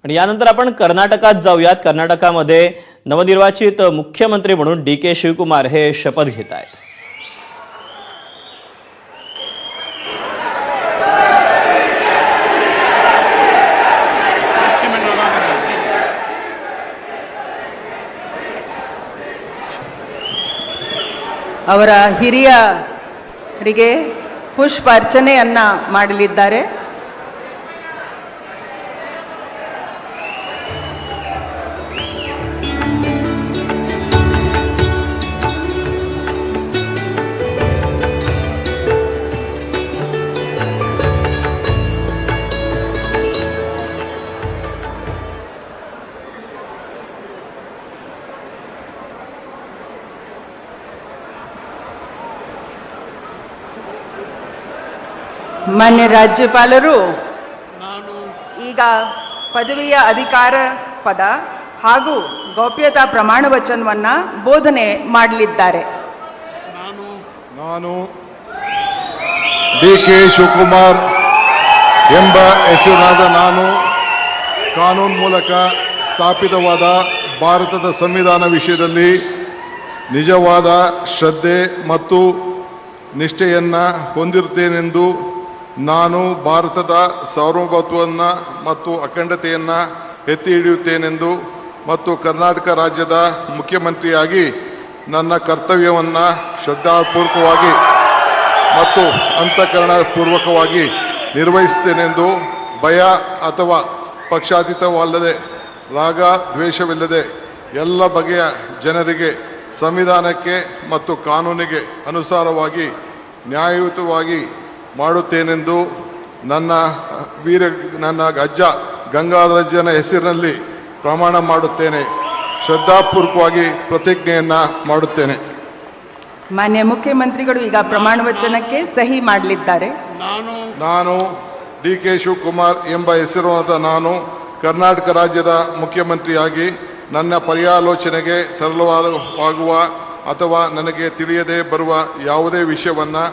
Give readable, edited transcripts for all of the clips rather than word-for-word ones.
आणि यानंतर आपण कर्नाटकात जाऊयात। कर्नाटकामध्ये नवनिर्वाचित मुख्यमंत्री म्हणून डी.के. शिवकुमार हे शपथ घेत आहेत। ಅವರ ಹಿರಿಯರಿಗೆ ಪುಷ್ಪಾರ್ಚನೆಯನ್ನ ಮಾಡಲಿದ್ದಾರೆ। ಮಾನ್ಯ ರಾಜ್ಯಪಾಲರು ಈಗ ಪದವಿಯ ಅಧಿಕಾರ ಪದ ಹಾಗೂ ಗೌಪ್ಯತಾ ಪ್ರಮಾಣ ವಚನವನ್ನ ಬೋಧನೆ ಮಾಡಲಿದ್ದಾರೆ। ನಾನು ಡಿ.ಕೆ. ಶಿವಕುಮಾರ್ ಎಂಬ ಹೆಸರಿನಾದ ನಾನು ಕಾನೂನು ಮೂಲಕ ಸ್ಥಾಪಿತವಾದ ಭಾರತದ ಸಂವಿಧಾನ ವಿಷಯದಲ್ಲಿ ನಿಜವಾದ ಶ್ರದ್ಧೆ ಮತ್ತು ನಿಷ್ಠೆಯನ್ನು ಹೊಂದಿರುತ್ತೇನೆಂದು ನಾನು ಭಾರತದ ಸಾರ್ವಭೌಮತ್ವವನ್ನು ಮತ್ತು ಅಖಂಡತೆಯನ್ನು ಎತ್ತಿ ಹಿಡಿಯುತ್ತೇನೆಂದು ಮತ್ತು ಕರ್ನಾಟಕ ರಾಜ್ಯದ ಮುಖ್ಯಮಂತ್ರಿಯಾಗಿ ನನ್ನ ಕರ್ತವ್ಯವನ್ನು ಶ್ರದ್ಧಾಪೂರ್ವಕವಾಗಿ ಮತ್ತು ಅಂತಃಕರಣಪೂರ್ವಕವಾಗಿ ನಿರ್ವಹಿಸುತ್ತೇನೆಂದು ಭಯ ಅಥವಾ ಪಕ್ಷಾತೀತವಲ್ಲದೆ ರಾಗ ದ್ವೇಷವಿಲ್ಲದೆ ಎಲ್ಲ ಬಗೆಯ ಜನರಿಗೆ ಸಂವಿಧಾನಕ್ಕೆ ಮತ್ತು ಕಾನೂನಿಗೆ ಅನುಸಾರವಾಗಿ ನ್ಯಾಯಯುತವಾಗಿ ಮಾಡುತ್ತೇನೆಂದು ನನ್ನ ಅಜ್ಜ ಗಂಗಾಧರಜ್ಜನ ಹೆಸರಿನಲ್ಲಿ ಪ್ರಮಾಣ ಮಾಡುತ್ತೇನೆ। ಶ್ರದ್ಧಾಪೂರ್ವಕವಾಗಿ ಪ್ರತಿಜ್ಞೆಯನ್ನ ಮಾಡುತ್ತೇನೆ। ಮಾನ್ಯ ಮುಖ್ಯಮಂತ್ರಿಗಳು ಈಗ ಪ್ರಮಾಣ ವಚನಕ್ಕೆ ಸಹಿ ಮಾಡಲಿದ್ದಾರೆ। ನಾನು ಡಿ.ಕೆ. ಶಿವಕುಮಾರ್ ಎಂಬ ಹೆಸರಾದ ನಾನು ಕರ್ನಾಟಕ ರಾಜ್ಯದ ಮುಖ್ಯಮಂತ್ರಿಯಾಗಿ ನನ್ನ ಪರ್ಯಾಲೋಚನೆಗೆ ತರಲಾಗುವ ಅಥವಾ ನನಗೆ ತಿಳಿಯದೇ ಬರುವ ಯಾವುದೇ ವಿಷಯವನ್ನು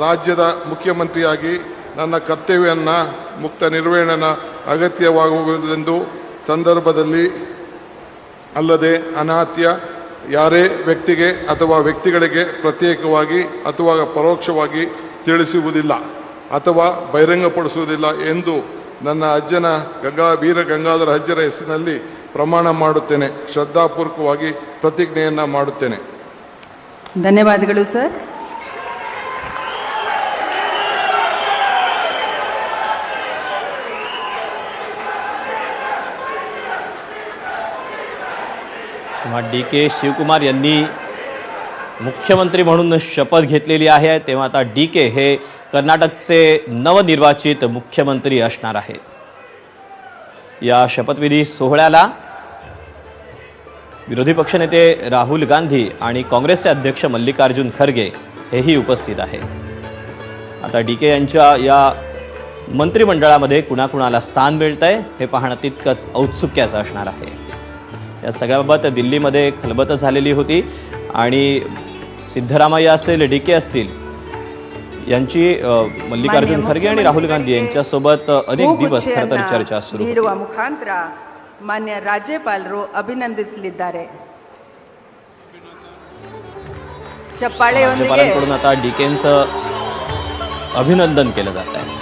ರಾಜ್ಯದ ಮುಖ್ಯಮಂತ್ರಿಯಾಗಿ ನನ್ನ ಕರ್ತವ್ಯವನ್ನು ಮುಕ್ತ ನಿರ್ವಹಣೆಯ ಅಗತ್ಯವಾಗುವುದೆಂದು ಸಂದರ್ಭದಲ್ಲಿ ಅಲ್ಲದೆ ಅನಾತ್ಯ ಯಾರೇ ವ್ಯಕ್ತಿಗೆ ಅಥವಾ ವ್ಯಕ್ತಿಗಳಿಗೆ ಪ್ರತ್ಯೇಕವಾಗಿ ಅಥವಾ ಪರೋಕ್ಷವಾಗಿ ತಿಳಿಸುವುದಿಲ್ಲ ಅಥವಾ ಬಹಿರಂಗಪಡಿಸುವುದಿಲ್ಲ ಎಂದು ನನ್ನ ಅಜ್ಜನ ವೀರ ಗಂಗಾಧರ ಅಜ್ಜರ ಹೆಸರಿನಲ್ಲಿ ಪ್ರಮಾಣ ಮಾಡುತ್ತೇನೆ। ಶ್ರದ್ಧಾಪೂರ್ವಕವಾಗಿ ಪ್ರತಿಜ್ಞೆಯನ್ನು ಮಾಡುತ್ತೇನೆ। ಧನ್ಯವಾದಗಳು ಸರ್। तेव्हा डी.के. शिवकुमार यांनी मुख्यमंत्री म्हणून शपथ घेतलेली आहे। तेव्हा आता डी.के. हे कर्नाटकचे नवनिर्वाचित मुख्यमंत्री असणार आहेत। या शपथविधी सोहळ्याला विरोधी पक्षनेते राहुल गांधी आणि काँग्रेसचे अध्यक्ष मल्लिकार्जुन खरगे हेही उपस्थित आहेत। आता डी.के. यांच्या या मंत्रिमंडळामध्ये कुणाकुणाला स्थान मिळतंय हे पाहणं तितकंच औत्सुक्याचं असणार आहे। या सगळ्याबाबत दिल्लीमध्ये खलबत झालेली होती आणि सिद्धरामय्या असतील, डी.के. असतील यांची मल्लिकार्जुन खरगे आणि राहुल गांधी यांच्यासोबत अनेक दिवस खरं तर चर्चा सुरू ನೀಡುವ ಮುಖಾಂತರ ಮಾನ್ಯ ರಾಜ್ಯಪಾಲರು ಅಭಿನಂದಿಸಲಿದ್ದಾರೆ। ಚಪ್ಪಾಳೆಯೊಂದಿಗೆ राज्यपालांकडून आता डी.के.चं अभिनंदन केलं जात आहे।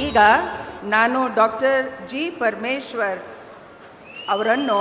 ಈಗ ನಾನು ಡಾಕ್ಟರ್ ಜಿ ಪರಮೇಶ್ವರ್ ಅವರನ್ನು